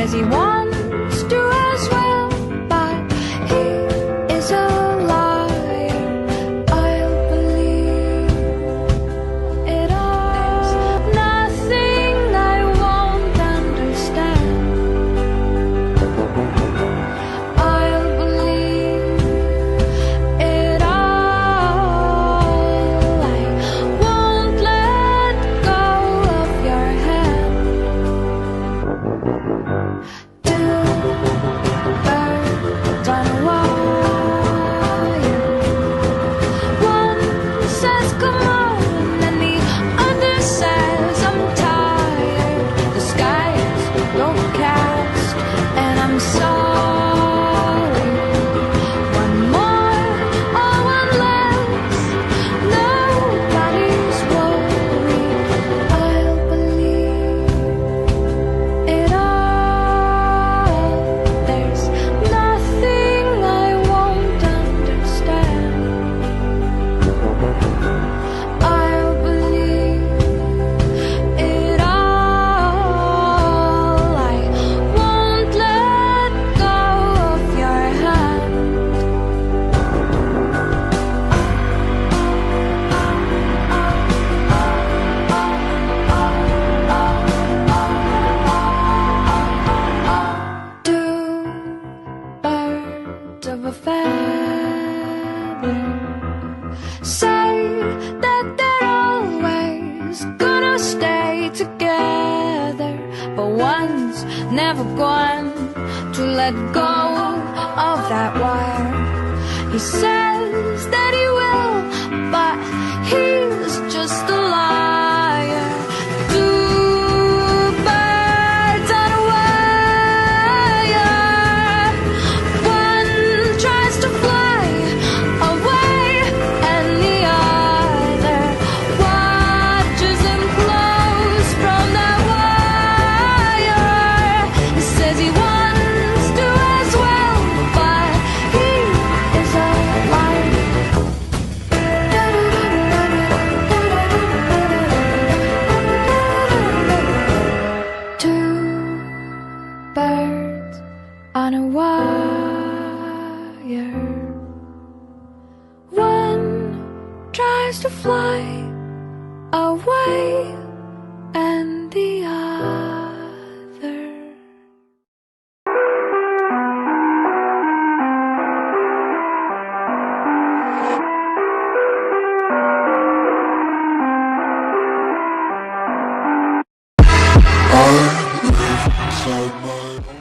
says he wants to as well, but he is a liar. I'll believe it all. There's nothing I won't understand. I'll believe it all. I won't let go of your hand. Two birds on a wire. One says come on, and the other says I'm tired. The sky is overcast, and I'm sorry. One more or one less, nobody's worried. I'll believe it all. There's nothing I won't understand. I'll believe it all. I won't let go of your hand. Two birds of a feather say that they're always gonna stay together, but one's never going to let go of that wire. He says that he will, but he's just a liar. Two birds on a wire. One tries to fly away, and the other watches him close from that wire. He says he wants to as well, but he is a liar. Two birds on a wire. One tries to fly away, and the other. I live inside my own